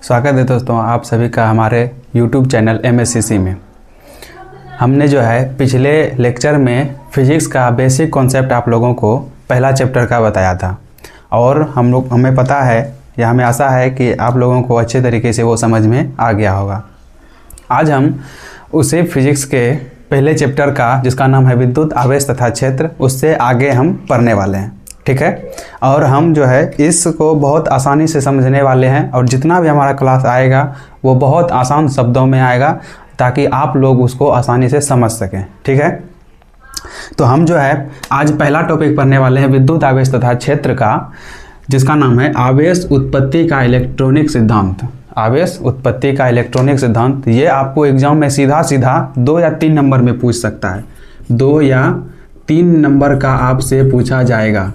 स्वागत है दोस्तों आप सभी का हमारे YouTube चैनल MSCC में। हमने जो है पिछले लेक्चर में फिजिक्स का बेसिक कॉन्सेप्ट आप लोगों को पहला चैप्टर का बताया था और हमें पता है या हमें आशा है कि आप लोगों को अच्छे तरीके से वो समझ में आ गया होगा। आज हम उसी फिजिक्स के पहले चैप्टर का जिसका नाम है विद्युत आवेश तथा क्षेत्र, उससे आगे हम पढ़ने वाले हैं, ठीक है। और हम जो है इसको बहुत आसानी से समझने वाले हैं और जितना भी हमारा क्लास आएगा वो बहुत आसान शब्दों में आएगा ताकि आप लोग उसको आसानी से समझ सकें, ठीक है। तो हम जो है आज पहला टॉपिक पढ़ने वाले हैं विद्युत आवेश तथा क्षेत्र का, जिसका नाम है आवेश उत्पत्ति का इलेक्ट्रॉनिक सिद्धांत। आवेश उत्पत्ति का इलेक्ट्रॉनिक सिद्धांत, ये आपको एग्जाम में सीधा 2 या 3 नंबर में पूछ सकता है। 2 या 3 नंबर का आपसे पूछा जाएगा।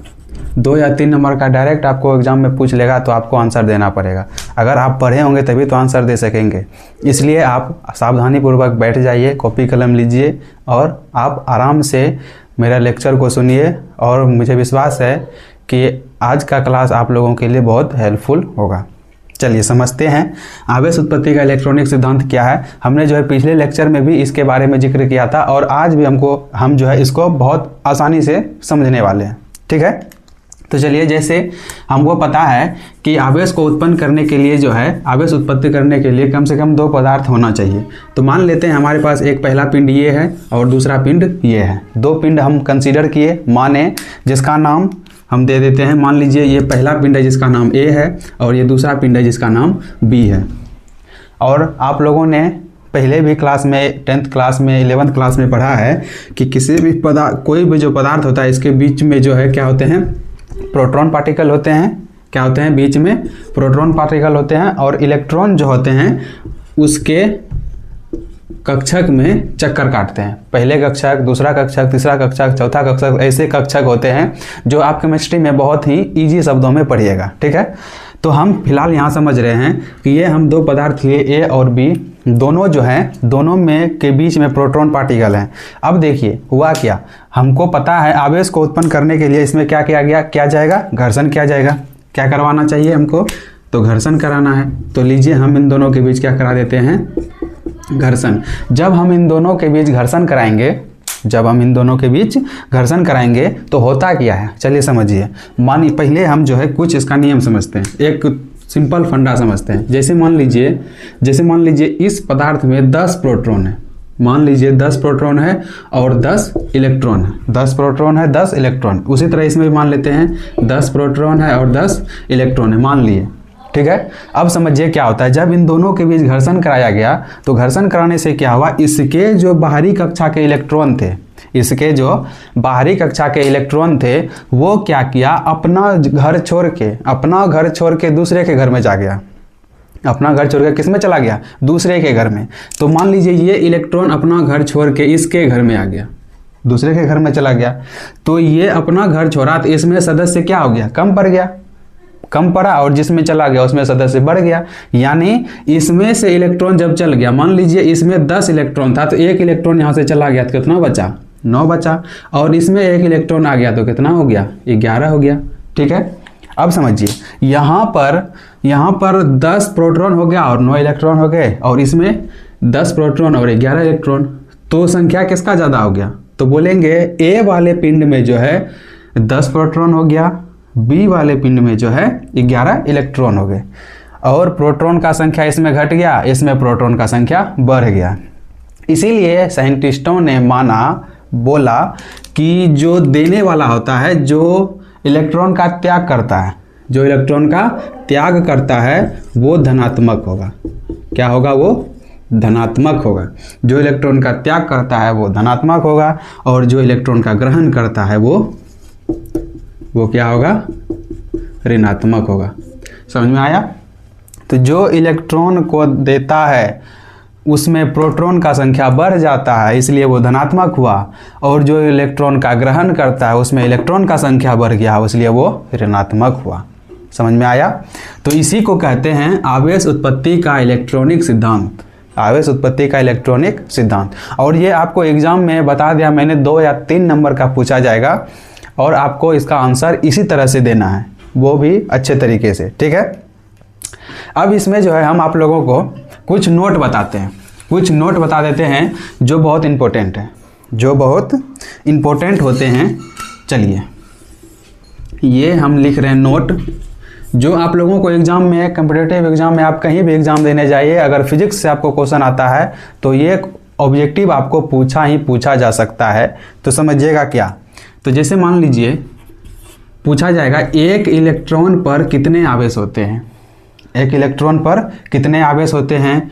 2 या 3 नंबर का डायरेक्ट आपको एग्जाम में पूछ लेगा तो आपको आंसर देना पड़ेगा। अगर आप पढ़े होंगे तभी तो आंसर दे सकेंगे, इसलिए आप सावधानी पूर्वक बैठ जाइए, कॉपी कलम लीजिए और आप आराम से मेरा लेक्चर को सुनिए। और मुझे विश्वास है कि आज का क्लास आप लोगों के लिए बहुत हेल्पफुल होगा। चलिए समझते हैं आवेश उत्पत्ति का इलेक्ट्रॉनिक सिद्धांत क्या है। हमने जो है पिछले लेक्चर में भी इसके बारे में जिक्र किया था और आज भी हम जो है इसको बहुत आसानी से समझने वाले हैं, ठीक है। तो चलिए, जैसे हमको पता है कि आवेश को उत्पन्न करने के लिए जो है आवेश उत्पत्ति करने के लिए कम से कम 2 पदार्थ होना चाहिए। तो मान लेते हैं हमारे पास एक पहला पिंड ये है और दूसरा पिंड ये है। 2 पिंड हम कंसीडर किए, माने जिसका नाम हम दे देते हैं। मान लीजिए ये पहला पिंड है जिसका नाम A है और ये दूसरा पिंड है जिसका नाम B है। और आप लोगों ने पहले भी क्लास में 10th क्लास में 11th क्लास में पढ़ा है कि किसी भी कोई भी जो पदार्थ होता है इसके बीच में जो है क्या होते हैं, प्रोटॉन पार्टिकल होते हैं। क्या होते हैं? बीच में प्रोटॉन पार्टिकल होते हैं और इलेक्ट्रॉन जो होते हैं उसके कक्षक में चक्कर काटते हैं। पहले कक्षक, दूसरा कक्षक, तीसरा कक्षक, चौथा कक्षक, ऐसे कक्षक होते हैं जो आप केमिस्ट्री में बहुत ही इजी शब्दों में पढ़िएगा, ठीक है। तो हम फिलहाल यहाँ समझ रहे हैं कि ये हम 2 पदार्थ लिए A और B, दोनों जो हैं दोनों में के बीच में प्रोटॉन पार्टिकल हैं। अब देखिए हुआ क्या, हमको पता है आवेश को उत्पन्न करने के लिए इसमें क्या किया जाएगा, घर्षण किया जाएगा। क्या करवाना चाहिए हमको? तो घर्षण कराना है। तो लीजिए हम इन दोनों के बीच क्या करा देते हैं, घर्षण। जब हम इन दोनों के बीच घर्षण कराएंगे तो होता क्या है, चलिए समझिए। मानिए पहले हम जो है कुछ इसका नियम समझते हैं, एक सिंपल फंडा समझते हैं। जैसे मान लीजिए इस पदार्थ में 10 प्रोटॉन है। मान लीजिए 10 प्रोटॉन है और 10 इलेक्ट्रॉन है। 10 प्रोटॉन है, 10 इलेक्ट्रॉन। उसी तरह इसमें भी मान लेते हैं 10 प्रोटॉन है और 10 इलेक्ट्रॉन है, मान लिए, ठीक है। अब समझिए क्या होता है, जब इन दोनों के बीच घर्षण कराया गया तो घर्षण कराने से क्या हुआ, इसके जो बाहरी कक्षा के इलेक्ट्रॉन थे वो क्या किया, अपना घर छोड़ के दूसरे के घर में जा गया। अपना घर छोड़ के किस में चला गया, दूसरे के घर में। तो मान लीजिए ये इलेक्ट्रॉन अपना घर छोड़ के इसके घर में आ गया, दूसरे के घर में चला गया। तो ये अपना घर छोड़ा तो इसमें सदस्य क्या हो गया, कम पड़ा और जिसमें चला गया उसमें सदस्य बढ़ गया। यानी इसमें से इलेक्ट्रॉन जब चल गया, मान लीजिए इसमें 10 इलेक्ट्रॉन था तो 1 इलेक्ट्रॉन यहाँ से चला गया तो कितना बचा, 9 बचा। और इसमें 1 इलेक्ट्रॉन आ गया तो कितना हो गया, 11 हो गया, ठीक है। अब समझिए यहाँ पर 10 प्रोटॉन हो गया और 9 इलेक्ट्रॉन हो गए और इसमें 10 प्रोटॉन और 11 इलेक्ट्रॉन। तो संख्या किसका ज़्यादा हो गया, तो बोलेंगे A वाले पिंड में जो है 10 प्रोटॉन हो गया, B वाले पिंड में जो है 11 इलेक्ट्रॉन हो गए। और प्रोटॉन का संख्या इसमें घट गया, इसमें प्रोटॉन का संख्या बढ़ गया। इसीलिए साइंटिस्टों ने बोला कि जो देने वाला होता है, जो इलेक्ट्रॉन का त्याग करता है वो धनात्मक होगा। क्या होगा, वो धनात्मक होगा। जो इलेक्ट्रॉन का त्याग करता है वो धनात्मक होगा और जो इलेक्ट्रॉन का ग्रहण करता है वो क्या होगा, ऋणात्मक होगा। समझ में आया? तो जो इलेक्ट्रॉन को देता है उसमें प्रोटॉन का संख्या बढ़ जाता है, इसलिए वो धनात्मक हुआ। और जो इलेक्ट्रॉन का ग्रहण करता है उसमें इलेक्ट्रॉन का संख्या बढ़ गया, इसलिए वो ऋणात्मक हुआ। समझ में आया? तो इसी को कहते हैं आवेश उत्पत्ति का इलेक्ट्रॉनिक सिद्धांत। आवेश उत्पत्ति का इलेक्ट्रॉनिक सिद्धांत। और ये आपको एग्जाम में बता दिया मैंने, 2 या 3 नंबर का पूछा जाएगा और आपको इसका आंसर इसी तरह से देना है, वो भी अच्छे तरीके से, ठीक है। अब इसमें जो है हम आप लोगों को कुछ नोट बताते हैं, कुछ नोट बता देते हैं जो बहुत इम्पोर्टेंट है, जो बहुत इम्पोर्टेंट होते हैं। चलिए ये हम लिख रहे हैं नोट, जो आप लोगों को एग्ज़ाम में, कम्पिटिटिव एग्ज़ाम में, आप कहीं भी एग्ज़ाम देने जाइए, अगर फिजिक्स से आपको क्वेश्चन आता है तो ये ऑब्जेक्टिव आपको पूछा जा सकता है। तो समझिएगा क्या। तो जैसे मान लीजिए पूछा जाएगा एक इलेक्ट्रॉन पर कितने आवेश होते हैं, एक इलेक्ट्रॉन पर कितने आवेश होते हैं।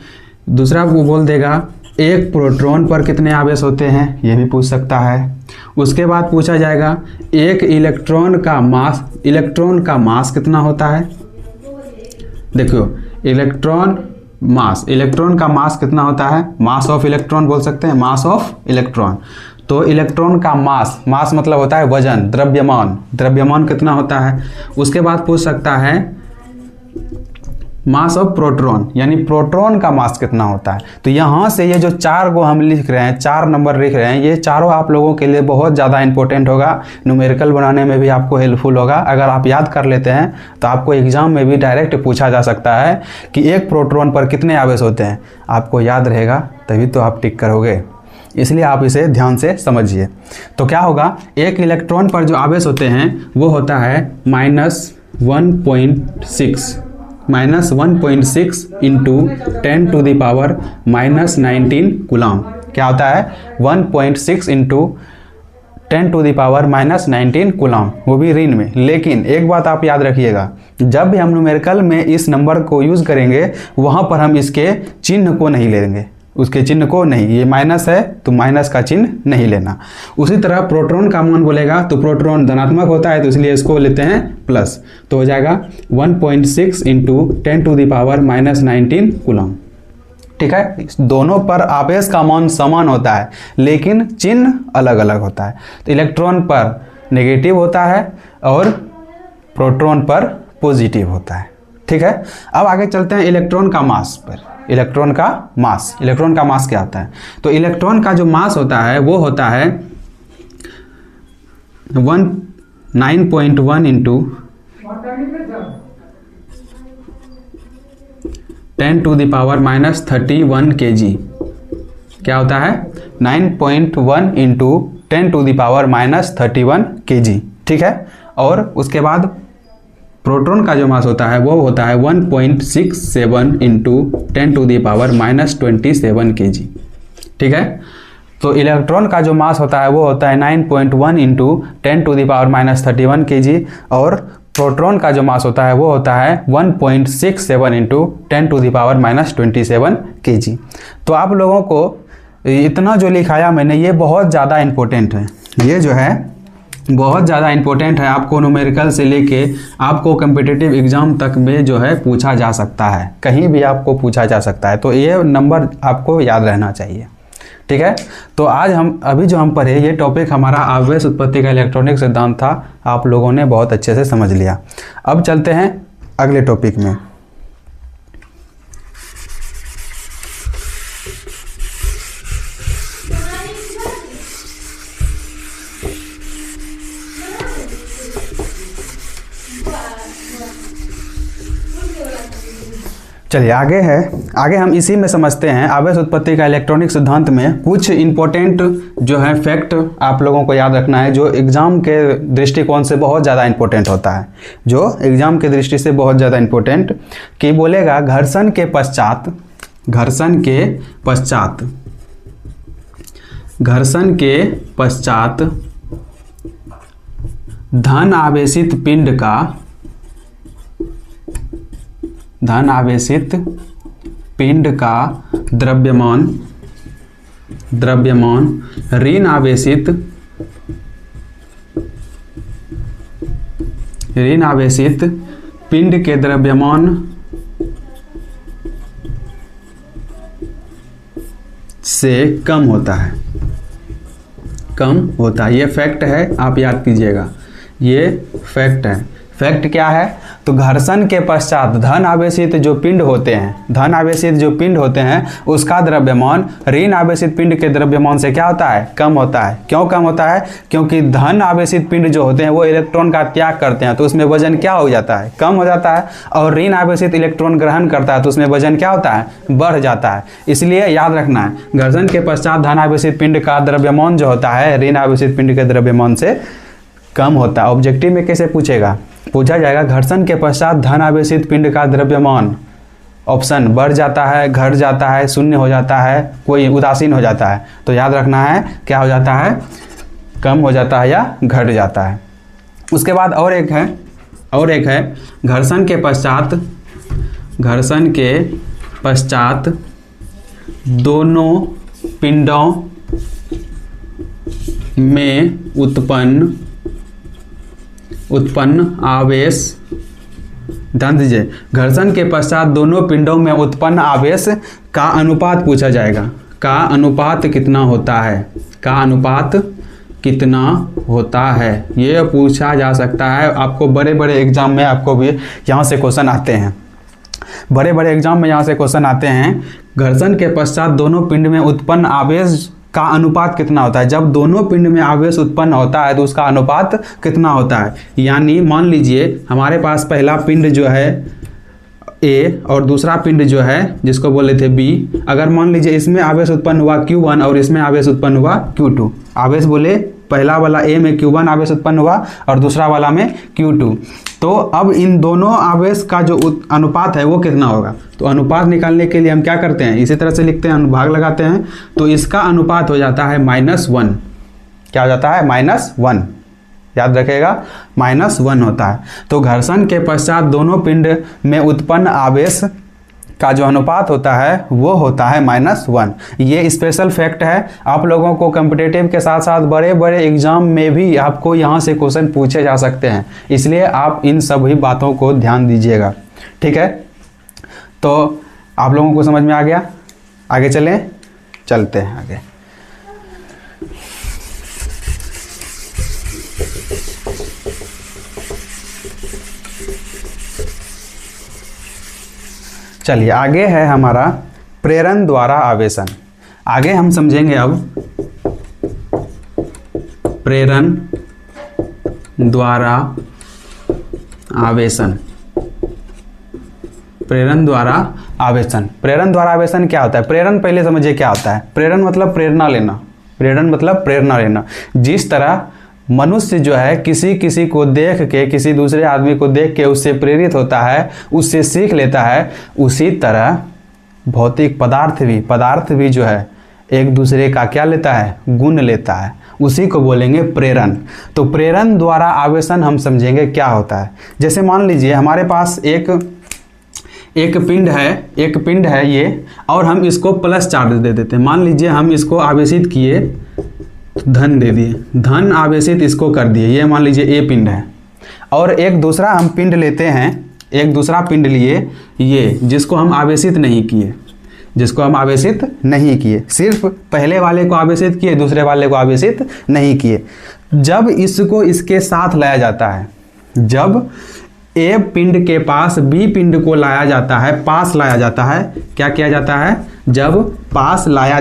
दूसरा वो बोल देगा एक प्रोटॉन पर कितने आवेश होते हैं, ये भी पूछ सकता है। उसके बाद पूछा जाएगा एक इलेक्ट्रॉन का मास कितना होता है। देखो इलेक्ट्रॉन का मास कितना होता है, मास ऑफ इलेक्ट्रॉन बोल सकते हैं, मास ऑफ इलेक्ट्रॉन। तो इलेक्ट्रॉन का मास मतलब होता है वजन, द्रव्यमान कितना होता है। उसके बाद पूछ सकता है मास ऑफ प्रोटॉन, यानी प्रोटॉन का मास कितना होता है। तो यहाँ से ये जो 4 को हम लिख रहे हैं, 4 नंबर लिख रहे हैं, ये चारों आप लोगों के लिए बहुत ज़्यादा इंपॉर्टेंट होगा, न्यूमेरिकल बनाने में भी आपको हेल्पफुल होगा। अगर आप याद कर लेते हैं तो आपको एग्जाम में भी डायरेक्ट पूछा जा सकता है कि एक प्रोटॉन पर कितने आवेश होते हैं, आपको याद रहेगा तभी तो आप टिक करोगे, इसलिए आप इसे ध्यान से समझिए। तो क्या होगा, एक इलेक्ट्रॉन पर जो आवेश होते हैं वो होता है -1.6 इंटू 10⁻⁻19 कूलम। क्या होता है 1.6 इंटू 10⁻⁻19 कूलम, वो भी ऋण में। लेकिन एक बात आप याद रखिएगा, जब भी हम न्यूमेरिकल में इस नंबर को यूज़ करेंगे वहाँ पर हम इसके चिन्ह को नहीं लेंगे, उसके चिन्ह को नहीं, ये माइनस है तो माइनस का चिन्ह नहीं लेना। उसी तरह प्रोटॉन का मान बोलेगा तो प्रोटॉन धनात्मक होता है तो इसलिए इसको लेते हैं प्लस, तो हो जाएगा 1.6 इंटू 10⁻⁻19 कूलम। ठीक है, दोनों पर आवेश का मान समान होता है लेकिन चिन्ह अलग अलग होता है। तो इलेक्ट्रॉन पर नेगेटिव होता है और प्रोटॉन पर पॉजिटिव होता है। ठीक है, अब आगे चलते हैं इलेक्ट्रॉन का मास पर। इलेक्ट्रॉन का मास क्या होता है। तो इलेक्ट्रॉन का जो मास होता है वो होता है 9.1 इंटू 10⁻31 kg। क्या होता है 9.1 इंटू 10⁻31 kg। ठीक है, और उसके बाद प्रोटॉन का जो मास होता है वो होता है 1.67 इंटू 10⁻⁻27 kg। ठीक है, तो इलेक्ट्रॉन का जो मास होता है वो होता है 9.1 इंटू 10⁻⁻31 kg और प्रोटॉन का जो मास होता है वो होता है 1.67 इंटू 10⁻⁻27 kg। तो आप लोगों को इतना जो लिखाया मैंने ये बहुत ज़्यादा इम्पोर्टेंट है, ये जो है बहुत ज़्यादा इंपॉर्टेंट है। आपको न्यूमेरिकल से लेके आपको कम्पिटिटिव एग्ज़ाम तक में जो है पूछा जा सकता है, कहीं भी आपको पूछा जा सकता है, तो ये नंबर आपको याद रहना चाहिए। ठीक है, तो आज हम अभी जो हम पढ़े ये टॉपिक हमारा आवेश उत्पत्ति का इलेक्ट्रॉनिक सिद्धांत था, आप लोगों ने बहुत अच्छे से समझ लिया। अब चलते हैं अगले टॉपिक में। चलिए आगे हम इसी में समझते हैं आवेश उत्पत्ति का इलेक्ट्रॉनिक सिद्धांत में कुछ इम्पोर्टेंट जो है फैक्ट आप लोगों को याद रखना है, जो एग्ज़ाम के दृष्टिकोण से बहुत ज़्यादा इम्पोर्टेंट होता है, जो एग्ज़ाम के दृष्टि से बहुत ज़्यादा इम्पोर्टेंट। कि बोलेगा घर्षण के पश्चात धन आवेशित पिंड का द्रव्यमान ऋण आवेशित पिंड के द्रव्यमान से कम होता है। ये फैक्ट है, आप याद कीजिएगा, ये फैक्ट है। फैक्ट क्या है, तो घर्षण के पश्चात धन आवेशित जो पिंड होते हैं, धन आवेशित जो पिंड होते हैं उसका द्रव्यमान ऋण आवेशित पिंड के द्रव्यमान से क्या होता है, कम होता है। क्यों कम होता है? क्योंकि धन आवेशित पिंड जो होते हैं वो इलेक्ट्रॉन का त्याग करते हैं तो उसमें वजन क्या हो जाता है, कम हो जाता है। और ऋण आवेशित इलेक्ट्रॉन ग्रहण करता है तो उसमें वजन क्या होता है, बढ़ जाता है। इसलिए याद रखना है, घर्षण के पश्चात धन आवेशित पिंड का द्रव्यमान जो होता है ऋण आवेशित पिंड के द्रव्यमान से कम होता है। ऑब्जेक्टिव में कैसे पूछेगा, पूछा जाएगा घर्षण के पश्चात धन आवेशित पिंड का द्रव्यमान, ऑप्शन बढ़ जाता है, घट जाता है, शून्य हो जाता है, कोई उदासीन हो जाता है। तो याद रखना है क्या हो जाता है, कम हो जाता है या घट जाता है। उसके बाद और एक है घर्षण के पश्चात दोनों पिंडों में उत्पन्न आवेश, ध्यान दीजिए, घर्षण के पश्चात दोनों पिंडों में उत्पन्न आवेश का अनुपात पूछा जाएगा। का अनुपात कितना होता है, का अनुपात कितना होता है, ये पूछा जा सकता है। आपको बड़े बड़े एग्जाम में आपको भी यहाँ से क्वेश्चन आते हैं, बड़े बड़े एग्जाम में यहाँ से क्वेश्चन आते हैं। घर्षण के पश्चात दोनों पिंड में उत्पन्न आवेश का अनुपात कितना होता है। जब दोनों पिंड में आवेश उत्पन्न होता है तो उसका अनुपात कितना होता है। यानी मान लीजिए हमारे पास पहला पिंड जो है ए और दूसरा पिंड जो है जिसको बोले थे बी, अगर मान लीजिए इसमें आवेश उत्पन्न हुआ Q1 और इसमें आवेश उत्पन्न हुआ Q2, आवेश बोले पहला वाला ए में Q1 आवेश उत्पन्न हुआ और दूसरा वाला में Q2, तो अब इन दोनों आवेश का जो अनुपात है वो कितना होगा। तो अनुपात निकालने के लिए हम क्या करते हैं, इसी तरह से लिखते हैं, अनुभाग लगाते हैं, तो इसका अनुपात हो जाता है -1। क्या हो जाता है, -1, याद रखिएगा -1 होता है। तो घर्षण के पश्चात दोनों पिंड में उत्पन्न आवेश का जो अनुपात होता है वो होता है -1। ये स्पेशल फैक्ट है, आप लोगों को कॉम्पिटिटिव के साथ साथ बड़े बड़े एग्जाम में भी आपको यहाँ से क्वेश्चन पूछे जा सकते हैं, इसलिए आप इन सभी बातों को ध्यान दीजिएगा। ठीक है, तो आप लोगों को समझ में आ गया। आगे चलते हैं आगे। चलिए आगे है हमारा प्रेरण द्वारा आवेशन। आगे हम समझेंगे अब प्रेरण द्वारा आवेशन। प्रेरण द्वारा आवेशन, प्रेरण द्वारा आवेशन क्या होता है। प्रेरण पहले समझिए क्या होता है। प्रेरण मतलब प्रेरणा लेना, प्रेरण मतलब प्रेरणा लेना। जिस तरह मनुष्य जो है किसी को देख के, किसी दूसरे आदमी को देख के उससे प्रेरित होता है, उससे सीख लेता है, उसी तरह भौतिक पदार्थ भी जो है एक दूसरे का क्या लेता है, गुण लेता है, उसी को बोलेंगे प्रेरण। तो प्रेरण द्वारा आवेशन हम समझेंगे क्या होता है। जैसे मान लीजिए हमारे पास एक पिंड है ये, और हम इसको प्लस चार्ज दे देते हैं। मान लीजिए हम इसको आवेशित किए, धन दे दिए, धन आवेशित इसको कर दिए, ये मान लीजिए ए पिंड है। और एक दूसरा हम पिंड लेते हैं, एक दूसरा पिंड लिए ये, जिसको हम आवेशित नहीं किए, सिर्फ पहले वाले को आवेशित किए, दूसरे वाले को आवेशित नहीं किए। जब इसको इसके साथ लाया जाता है, जब ए पिंड के पास बी पिंड को लाया जाता है, पास लाया जाता है, क्या किया जाता है, जब पास लाया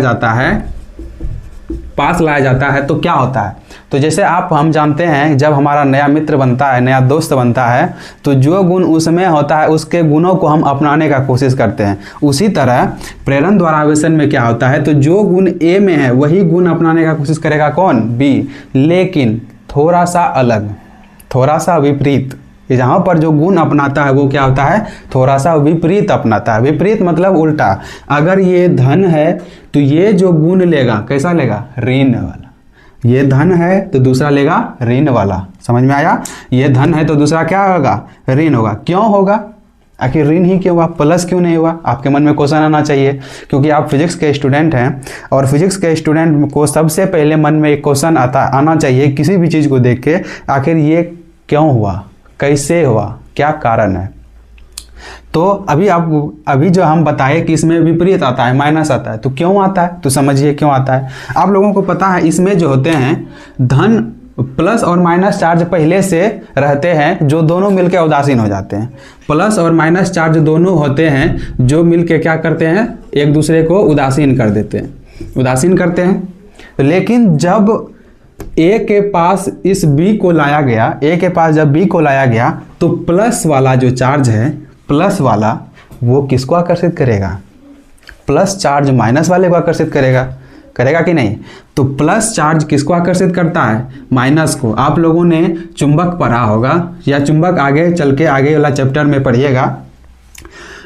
जाता है तो क्या होता है। तो जैसे हम जानते हैं जब हमारा नया मित्र बनता है, नया दोस्त बनता है, तो जो गुण उसमें होता है उसके गुणों को हम अपनाने का कोशिश करते हैं। उसी तरह प्रेरण द्वारा आवेशन में क्या होता है, तो जो गुण ए में है वही गुण अपनाने का कोशिश करेगा कौन, बी, लेकिन थोड़ा सा अलग, थोड़ा सा विपरीत। जहाँ पर जो गुण अपनाता है वो क्या होता है, थोड़ा सा विपरीत अपनाता है। विपरीत मतलब उल्टा। अगर ये धन है तो ये जो गुण लेगा कैसा लेगा, ऋण वाला। ये धन है तो दूसरा लेगा ऋण वाला। समझ में आया, ये धन है तो दूसरा क्या होगा, ऋण होगा। क्यों होगा, आखिर ऋण ही क्यों हुआ, प्लस क्यों नहीं हुआ। आपके मन में क्वेश्चन आना चाहिए, क्योंकि आप फिजिक्स के स्टूडेंट हैं, और फिजिक्स के स्टूडेंट को सबसे पहले मन में एक क्वेश्चन आना चाहिए किसी भी चीज़ को देख के, आखिर ये क्यों हुआ, कैसे हुआ, क्या कारण है। तो अभी जो हम बताए कि इसमें विपरीत आता है, माइनस आता है, तो क्यों आता है, तो समझिए क्यों आता है। आप लोगों को पता है इसमें जो होते हैं धन प्लस और माइनस चार्ज पहले से रहते हैं जो दोनों मिलकर उदासीन हो जाते हैं। प्लस और माइनस चार्ज दोनों होते हैं जो मिलकर क्या करते हैं, एक दूसरे को उदासीन कर देते हैं, उदासीन करते हैं। लेकिन जब ए के पास इस बी को लाया गया, ए के पास जब बी को लाया गया तो प्लस वाला जो चार्ज है, प्लस वाला वो किसको आकर्षित करेगा, प्लस चार्ज माइनस वाले को आकर्षित करेगा, करेगा कि नहीं। तो प्लस चार्ज किसको आकर्षित करता है, माइनस को। आप लोगों ने चुंबक पढ़ा होगा या चुंबक आगे चल के आगे वाला चैप्टर में पढ़िएगा,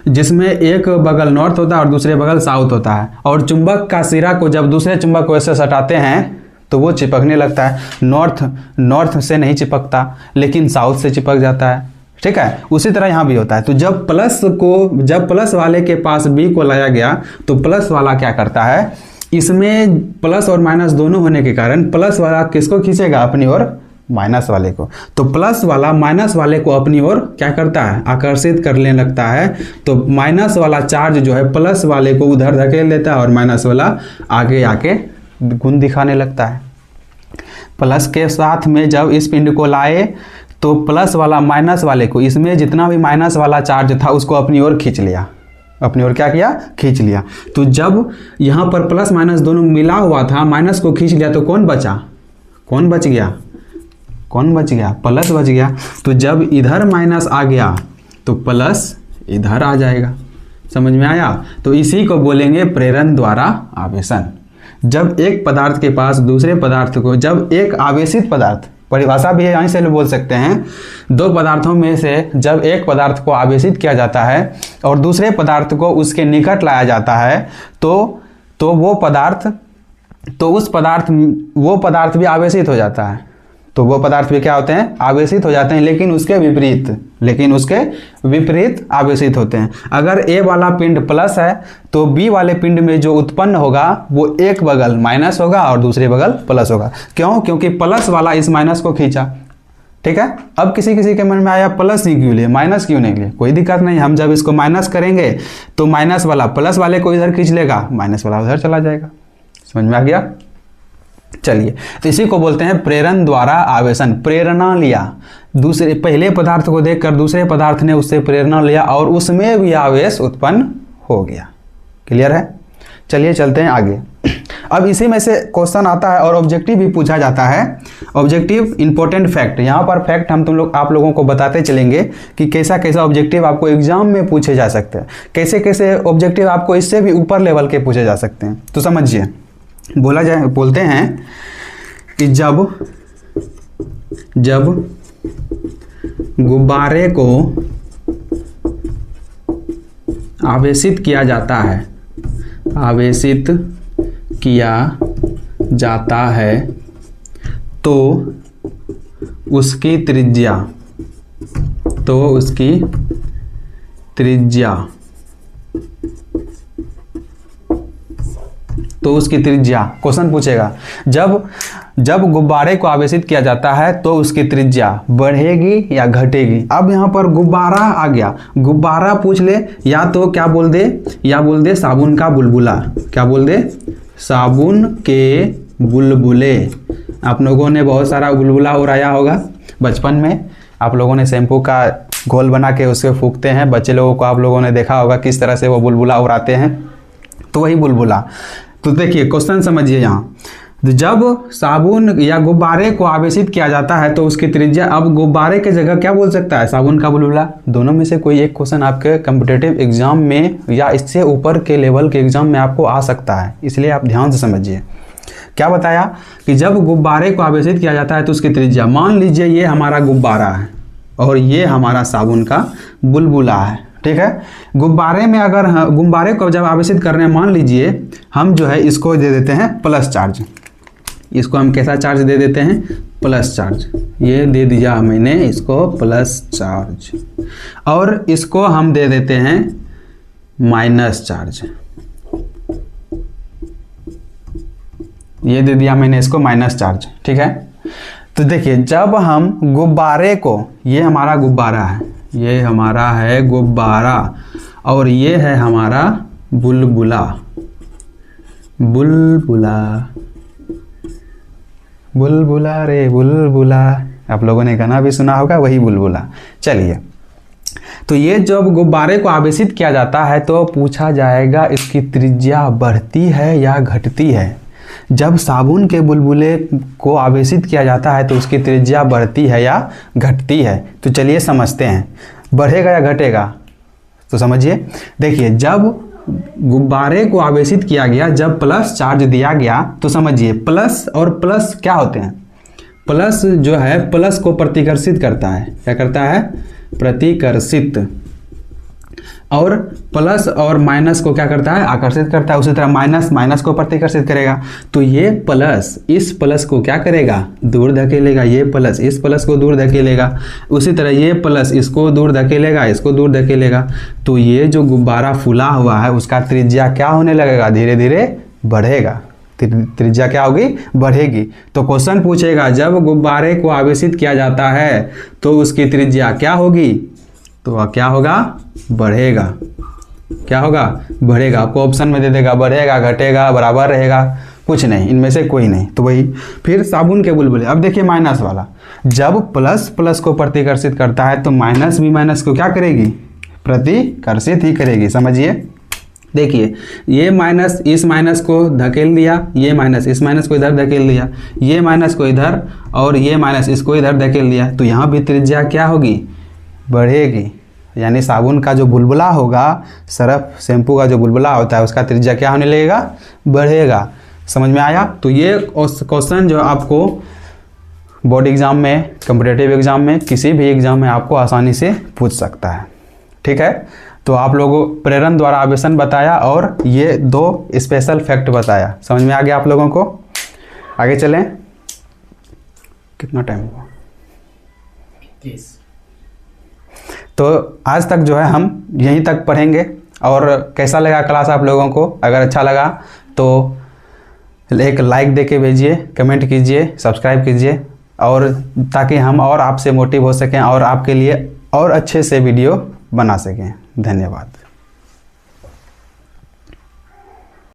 जिसमें एक बगल नॉर्थ होता है और दूसरे बगल साउथ होता है, और चुंबक का सिरा को जब दूसरे चुंबक को ऐसे सटाते हैं तो वो चिपकने लगता है। नॉर्थ से नहीं चिपकता लेकिन साउथ से चिपक जाता है, ठीक है। उसी तरह यहाँ भी होता है। तो जब प्लस वाले के पास बी को लाया गया तो प्लस वाला क्या करता है, इसमें प्लस और माइनस दोनों होने के कारण प्लस वाला किसको खींचेगा, अपनी ओर, माइनस वाले को। तो प्लस वाला माइनस वाले को अपनी ओर क्या करता है, आकर्षित करने लगता है। तो माइनस वाला चार्ज जो है प्लस वाले को उधर धकेल देता है और माइनस वाला आगे आके गुण दिखाने लगता है। प्लस के साथ में जब इस पिंड को लाए तो प्लस वाला माइनस वाले को, इसमें जितना भी माइनस वाला चार्ज था उसको अपनी ओर खींच लिया, अपनी ओर क्या किया, खींच लिया। तो जब यहाँ पर प्लस माइनस दोनों मिला हुआ था, माइनस को खींच लिया तो कौन बचा, कौन बच गया, कौन बच गया, प्लस बच गया। तो जब इधर माइनस आ गया तो प्लस इधर आ जाएगा, समझ में आया। तो इसी को बोलेंगे प्रेरण द्वारा आवेशन। जब एक पदार्थ के पास दूसरे पदार्थ को, जब एक आवेशित पदार्थ, परिभाषा भी यहीं से बोल सकते हैं, दो पदार्थों में से जब एक पदार्थ को आवेशित किया जाता है और दूसरे पदार्थ को उसके निकट लाया जाता है तो वो पदार्थ भी आवेशित हो जाता है। तो वो पदार्थ भी क्या होते हैं, आवेशित हो जाते हैं, लेकिन उसके विपरीत आवेशित होते हैं। अगर ए वाला पिंड प्लस है तो बी वाले पिंड में जो उत्पन्न होगा वो एक बगल माइनस होगा और दूसरे बगल प्लस होगा। क्यों, क्योंकि प्लस वाला इस माइनस को खींचा, ठीक है। अब किसी के मन में आया प्लस ही क्यों लिए, माइनस क्यों नहीं लिए, कोई दिक्कत नहीं। हम जब इसको माइनस करेंगे तो माइनस वाला प्लस वाले को इधर खींच लेगा, माइनस वाला उधर चला जाएगा, समझ में आ गया। चलिए, तो इसी को बोलते हैं प्रेरण द्वारा आवेशन। प्रेरणा लिया, दूसरे पहले पदार्थ को देखकर दूसरे पदार्थ ने उससे प्रेरणा लिया और उसमें भी आवेश उत्पन्न हो गया। क्लियर है। चलिए चलते हैं आगे। अब इसी में से क्वेश्चन आता है और ऑब्जेक्टिव भी पूछा जाता है। ऑब्जेक्टिव इंपॉर्टेंट फैक्ट, यहाँ पर फैक्ट हम आप लोगों को बताते चलेंगे कि कैसा कैसा ऑब्जेक्टिव आपको एग्जाम में पूछे जा सकते हैं, कैसे कैसे ऑब्जेक्टिव आपको इससे भी ऊपर लेवल के पूछे जा सकते हैं। तो समझिए, बोलते हैं कि जब गुब्बारे को आवेशित किया जाता है, आवेशित किया जाता है तो उसकी त्रिज्या, क्वेश्चन पूछेगा जब गुब्बारे को आवेशित किया जाता है तो उसकी त्रिज्या बढ़ेगी या घटेगी। अब यहाँ पर गुब्बारा आ गया, गुब्बारा पूछ ले या तो क्या बोल दे साबुन का बुलबुला, क्या बोल दे, साबुन के बुलबुले। आप लोगों ने बहुत सारा बुलबुला उड़ाया होगा बचपन में, आप लोगों ने शैम्पू का घोल बना के उसके फूंकते हैं, बच्चे लोगों को आप लोगों ने देखा होगा किस तरह से वो बुलबुला उड़ाते हैं, तो वही बुलबुला। तो देखिए क्वेश्चन समझिए यहाँ, जब साबुन या गुब्बारे को आवेशित किया जाता है तो उसकी त्रिज्या, अब गुब्बारे के जगह क्या बोल सकता है, साबुन का बुलबुला। दोनों में से कोई एक क्वेश्चन आपके कॉम्पिटिटिव एग्जाम में या इससे ऊपर के लेवल के एग्जाम में आपको आ सकता है, इसलिए आप ध्यान से समझिए। क्या बताया कि जब गुब्बारे को आवेशित किया जाता है तो उसकी त्रिज्या, मान लीजिए ये हमारा गुब्बारा है और ये हमारा साबुन का बुलबुला है, ठीक है। गुब्बारे को जब आवेशित करने, मान लीजिए हम जो है इसको दे देते हैं प्लस चार्ज, इसको हम कैसा चार्ज दे देते हैं, प्लस चार्ज। ये दे दिया मैंने इसको प्लस चार्ज, और इसको हम दे देते हैं माइनस चार्ज, ये दे दिया मैंने इसको माइनस चार्ज, ठीक है। तो देखिए जब हम गुब्बारे को, ये हमारा गुब्बारा है, ये हमारा है गुब्बारा और ये है हमारा बुलबुला, बुलबुला रे बुलबुला, आप लोगों ने गाना भी सुना होगा, वही बुलबुला। चलिए, तो ये जब गुब्बारे को आवेशित किया जाता है तो पूछा जाएगा इसकी त्रिज्या बढ़ती है या घटती है। जब साबुन के बुलबुले को आवेशित किया जाता है तो उसकी त्रिज्या बढ़ती है या घटती है। तो चलिए समझते हैं, बढ़ेगा या घटेगा, तो समझिए। देखिए, जब गुब्बारे को आवेशित किया गया, जब प्लस चार्ज दिया गया, तो समझिए प्लस और प्लस क्या होते हैं। प्लस जो है प्लस को प्रतिकर्षित करता है, क्या करता है, प्रतिकर्षित। और प्लस और माइनस को क्या करता है, आकर्षित करता है। उसी तरह माइनस माइनस को प्रतिकर्षित करेगा। तो ये प्लस इस प्लस को क्या करेगा, दूर धकेलेगा। ये प्लस इस प्लस को दूर धकेलेगा। उसी तरह ये प्लस इसको दूर धकेलेगा, इसको दूर धकेलेगा। तो ये जो गुब्बारा फूला हुआ है उसका त्रिज्या क्या होने लगेगा, धीरे धीरे बढ़ेगा। त्रिज्या क्या होगी, बढ़ेगी। तो क्वेश्चन पूछेगा जब गुब्बारे को आवेशित किया जाता है तो उसकी त्रिज्या क्या होगी, तो क्या होगा, बढ़ेगा। क्या होगा, बढ़ेगा। आपको ऑप्शन में दे देगा बढ़ेगा, घटेगा, बराबर रहेगा, कुछ नहीं, इनमें से कोई नहीं। तो वही फिर साबुन के बुलबुले। अब देखिए माइनस वाला, जब प्लस प्लस को प्रतिकर्षित करता है तो माइनस भी माइनस को क्या करेगी, प्रतिकर्षित ही करेगी। समझिए, देखिए ये माइनस इस माइनस को धकेल दिया, ये माइनस इस माइनस को इधर धकेल दिया, ये माइनस को इधर और ये माइनस इसको इधर धकेल दिया। तो यहाँ भी त्रिज्या क्या होगी, बढ़ेगी। यानी साबुन का जो बुलबुला होगा, सर्फ शैम्पू का जो बुलबुला होता है उसका त्रिज्या क्या होने लगेगा, बढ़ेगा। समझ में आया। तो ये क्वेश्चन जो आपको बोर्ड एग्जाम में, कॉम्पिटिटिव एग्जाम में, किसी भी एग्जाम में आपको आसानी से पूछ सकता है। ठीक है, तो आप लोगों प्रेरण द्वारा आवेशन बताया और ये 2 स्पेशल फैक्ट बताया। समझ में आ गया आप लोगों को। आगे चलें, कितना टाइम हुआ, 21। तो आज तक जो है हम यहीं तक पढ़ेंगे। और कैसा लगा क्लास आप लोगों को, अगर अच्छा लगा तो एक लाइक देके भेजिए, कमेंट कीजिए, सब्सक्राइब कीजिए, और ताकि हम और आपसे मोटिव हो सकें और आपके लिए और अच्छे से वीडियो बना सकें। धन्यवाद।